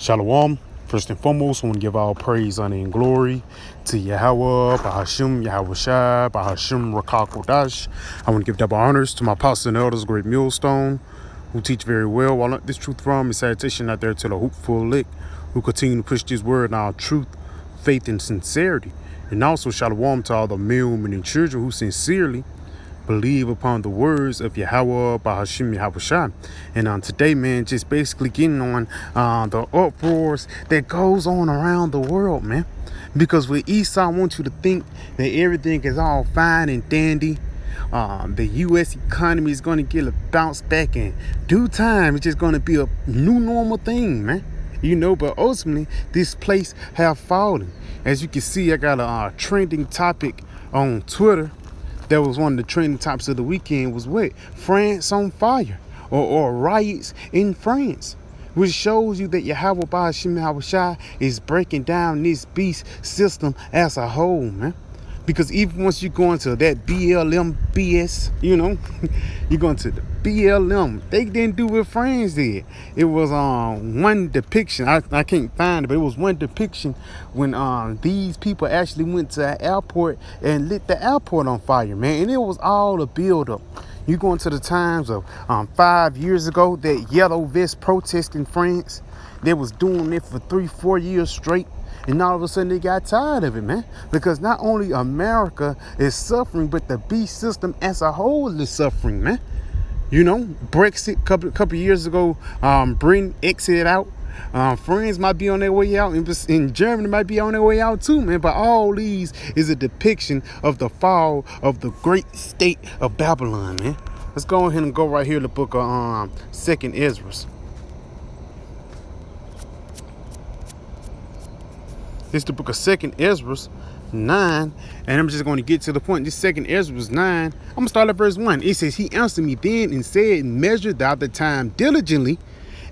Shalom. First and foremost, I want to give all praise, honor, and glory to Yahweh, Bahashim, Yahweh Shai, Bahashim, Rakakodash. I want to give double honors to my apostles and elders, Great Millstone, who teach very well. I learned this truth from, and salutation out there to the hopeful lick, who continue to push this word in our truth, faith, and sincerity. And also, shalom to all the men, women, and children who sincerely believe upon the words of Yahweh, Bahashim, Yahweh Shai. And today, man, just basically getting on the uproars that goes on around the world, man. Because with Esau, I want you to think that everything is all fine and dandy. The U.S. economy is going to get a bounce back in due time. It's just going to be a new normal thing, man. You know, but ultimately, this place have fallen. As you can see, I got a trending topic on Twitter. That was one of the trending topics of the weekend was what? France on fire or riots in France, which shows you that Yahweh Bahashim Yahweh Shai is breaking down this beast system as a whole, man. Because even once you go into that BLM BS, you know, you go into the BLM, they didn't do what France did. It was one depiction, I can't find it, but it was one depiction when these people actually went to an airport and lit the airport on fire, man. And it was all a build-up. You go into the times of 5 years ago, that yellow vest protest in France, they was doing it for 3-4 years straight. And all of a sudden they got tired of it, man. Because not only America is suffering, but the beast system as a whole is suffering, man. You know, Brexit couple years ago, Britain exited out. France might be on their way out, and Germany might be on their way out too, man. But all these is a depiction of the fall of the great state of Babylon, man. Let's go ahead and go right here to the book of 2nd Ezra. This is the book of 2nd Ezra 9, and I'm just going to get to the point. This 2nd Ezra 9, I'm going to start at verse 1. It says, He answered me then and said, Measure thou the time diligently,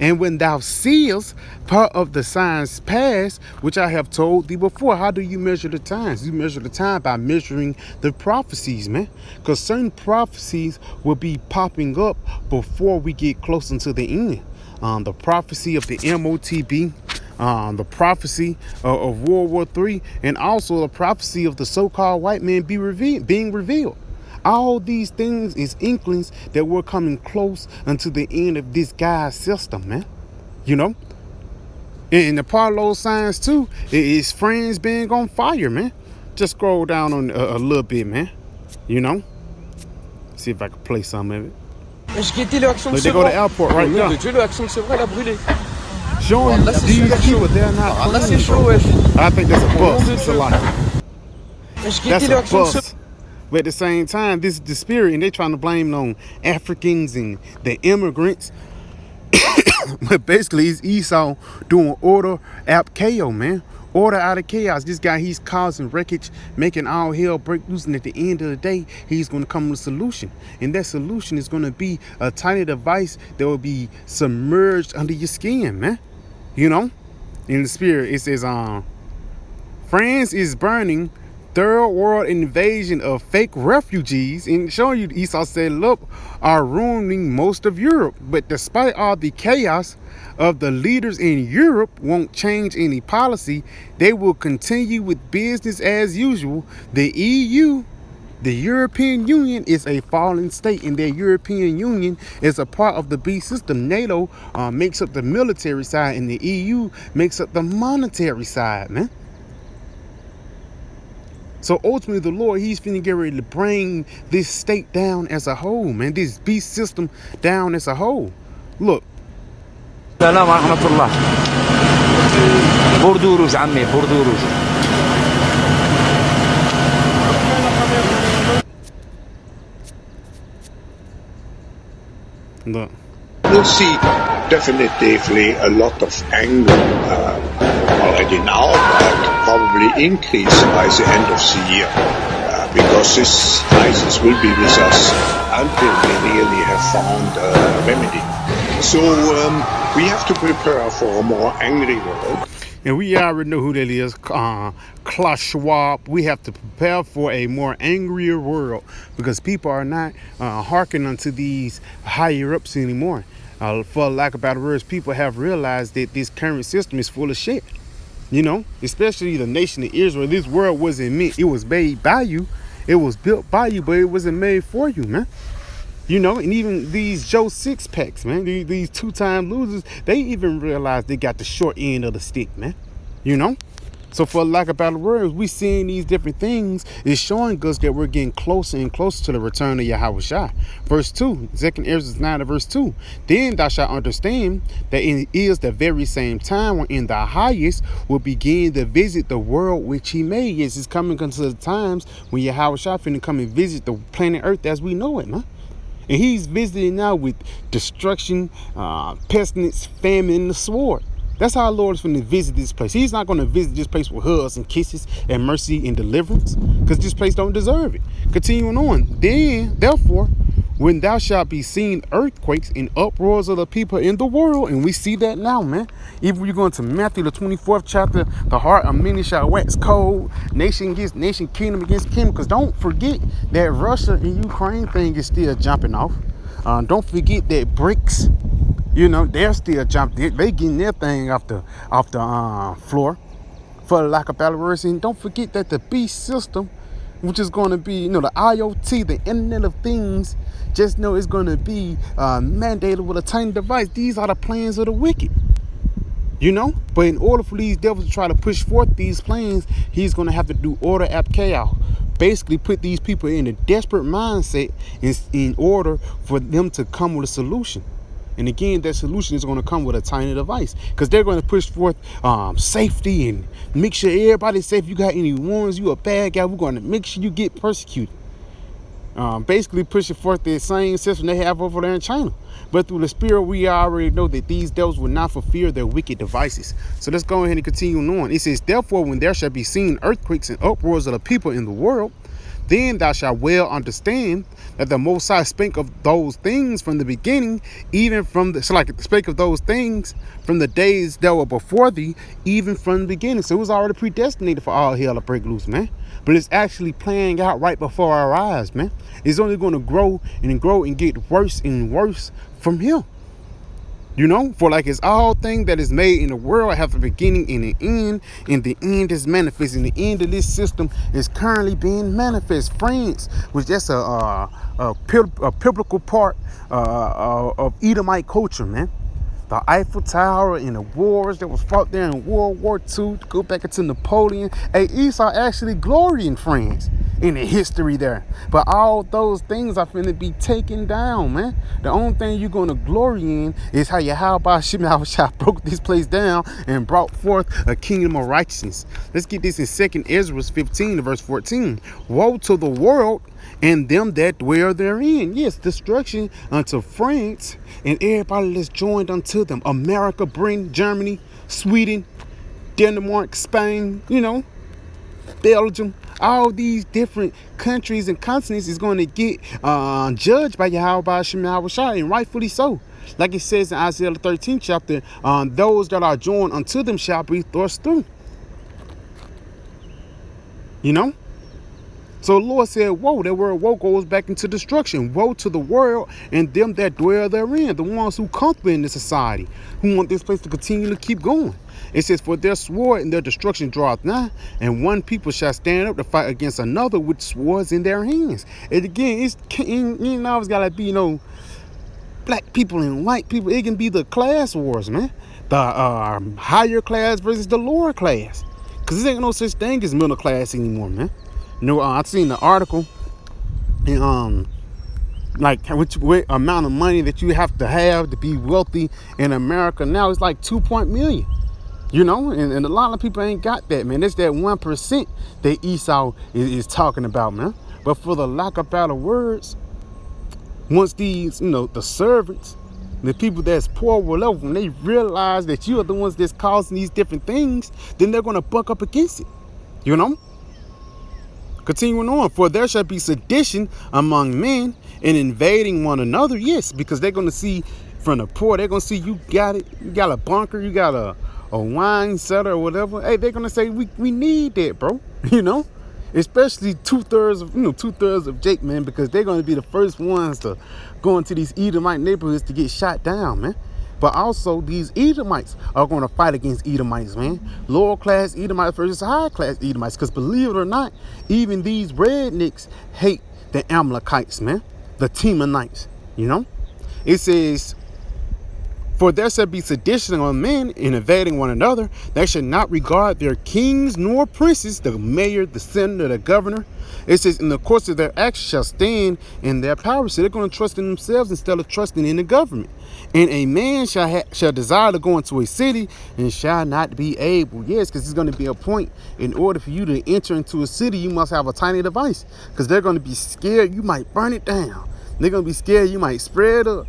and when thou seest part of the signs past, which I have told thee before. How do you measure the times? You measure the time by measuring the prophecies, man. Because certain prophecies will be popping up before we get closer to the end. The prophecy of the MOTB, the prophecy of World War III, and also the prophecy of the so-called white man being revealed. All these things is inklings that we're coming close unto the end of this guy's system, man. You know? And the part of those signs, too, is France being on fire, man. Just scroll down on a little bit, man. You know? See if I can play some of it. Look, they go to the airport right now. Showing these people they're not clean. I think that's a bus. It's a lot. That's a bus. But at the same time, this is the spirit, and they're trying to blame it on Africans and the immigrants. But basically, it's Esau doing order out chaos, man. Order out of chaos. This guy, he's causing wreckage, making all hell break loose, and at the end of the day, he's going to come with a solution. And that solution is going to be a tiny device that will be submerged under your skin, man. You know? In the spirit, it says, France is burning. Third world invasion of fake refugees, and showing you Esau said, look, are ruining most of Europe. But despite all the chaos of the leaders in Europe won't change any policy, they will continue with business as usual. The EU, the European Union, is a fallen state, and the European Union is a part of the beast system. NATO makes up the military side, and the EU makes up the monetary side, man. So ultimately, the Lord, he's finna get ready to bring this state down as a whole, man. This beast system down as a whole. Look. السلام ورحمة الله. بوردوروز عمي بوردوروز. Look. We'll see definitively a lot of anger already now, but probably increase by the end of the year, because this crisis will be with us until we really have found a remedy. So we have to prepare for a more angry world. And we already know who that is, Klaus Schwab. We have to prepare for a more angrier world because people are not hearkening unto these higher ups anymore. For lack of better words, people have realized that this current system is full of shit. You know, especially the nation of Israel. This world wasn't meant. It was made by you. It was built by you, but it wasn't made for you, man. You know, and even these Joe Six Packs, man, these two-time losers, they even realize they got the short end of the stick, man. You know? So for lack of better words, we seeing these different things is showing us that we're getting closer and closer to the return of Yahushua. Verse 2, 2 Ezra 9 verse 2. Then thou shalt understand that it is the very same time when in the highest will begin to visit the world which he made. Yes, it's coming unto the times when Yahushua finna come and visit the planet Earth as we know it, man. And he's visiting now with destruction, pestilence, famine, and the sword. That's how our Lord is going to visit this place. He's not going to visit this place with hugs and kisses and mercy and deliverance, because this place don't deserve it. Continuing on. Then, therefore, when thou shalt be seeing earthquakes and uproars of the people in the world, and we see that now, man. Even when you go into Matthew, the 24th chapter, the heart of many shall wax cold, nation against nation, kingdom against kingdom. Because don't forget that Russia and Ukraine thing is still jumping off. Don't forget that BRICS, you know, they're still jumping. They getting their thing off the floor, for lack of better words. And don't forget that the beast system, which is going to be, you know, the IoT, the Internet of Things, just know it's going to be mandated with a tiny device. These are the plans of the wicked, you know. But in order for these devils to try to push forth these plans, he's going to have to do order ab chaos. Basically put these people in a desperate mindset in order for them to come with a solution. And again, that solution is going to come with a tiny device, because they're going to push forth safety and make sure everybody's safe. You got any warrants, you a bad guy, we're going to make sure you get persecuted. Basically pushing forth the same system they have over there in China. But through the spirit, we already know that these devils will not fulfill their wicked devices. So let's go ahead and continue on. It says, therefore, when there shall be seen earthquakes and uproars of the people in the world, then thou shalt well understand that the Most High spake of those things from the beginning, even from the, so like spake of those things from the days that were before thee, even from the beginning. So it was already predestinated for all hell to break loose, man. But it's actually playing out right before our eyes, man. It's only going to grow and get worse and worse from here. You know, for like it's all thing that is made in the world have a beginning and an end, and the end is manifesting. The end of this system is currently being manifest. France was just a biblical part of Edomite culture, man. The Eiffel Tower and the wars that was fought there in World War II, to go back into Napoleon. Hey, Esau actually gloried in France, in the history there. But all those things are finna be taken down, man. The only thing you're gonna glory in is how Yahushua broke this place down and brought forth a kingdom of righteousness. Let's get this in 2 Ezra 15 verse 14. Woe to the world and them that dwell therein. Yes, destruction unto France and everybody that's joined unto them. America, Britain, Germany, Sweden, Denmark, Spain, you know, Belgium. All these different countries and continents is going to get judged by Yahushua, and rightfully so. Like it says in Isaiah 13 chapter, those that are joined unto them shall be thrust through. You know? So the Lord said, woe. That word woe goes back into destruction. Woe to the world and them that dwell therein, the ones who comfortable in the society, who want this place to continue to keep going. It says, for their sword and their destruction draweth nigh, and one people shall stand up to fight against another with swords in their hands. And again, it's ain't always gotta be, you know, black people and white people. It can be the class wars, man. The higher class versus the lower class. Because there ain't no such thing as middle class anymore, man. You know, I've seen the article, and like what amount of money that you have to be wealthy in America now is like 2 million. You know, and a lot of people ain't got that, man. It's that 1% that Esau is talking about, man. But for the lack of better words, once these, you know, the servants, the people that's poor will over, when they realize that you are the ones that's causing these different things, then they're going to buck up against it, you know. Continuing on, for there shall be sedition among men and invading one another. Yes, because they're going to see from the poor, they're going to see you got it. You got a bunker, you got a wine cellar or whatever. Hey, they're going to say, we need that, bro. You know, especially two-thirds of Jake, man, because they're going to be the first ones to go into these Edomite neighborhoods to get shot down, man. But also, these Edomites are going to fight against Edomites, man. Lower class Edomites versus high class Edomites. Because believe it or not, even these rednecks hate the Amalekites, man. The Temanites, you know. It says, for there shall be sedition among men in invading one another. They should not regard their kings nor princes, the mayor, the senator, the governor. It says, in the course of their actions shall stand in their power. So they're going to trust in themselves instead of trusting in the government. And a man shall desire to go into a city and shall not be able. Yes, because it's going to be a point. In order for you to enter into a city, you must have a tiny device. Because they're going to be scared you might burn it down. They're going to be scared you might spread a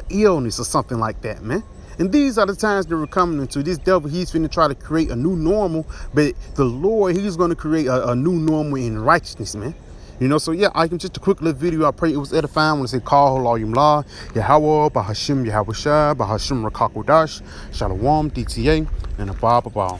illness or something like that, man. And these are the times that we're coming into. This devil, he's finna try to create a new normal. But the Lord, he's going to create a new normal in righteousness, man. You know, so yeah, I can just a quick little video. I pray it was edifying. When I say call Halayim La, Yahweh, Bahashim, Yahweh Shai, Bahashim Rakakodash, Shalom, DTA, and a Baba.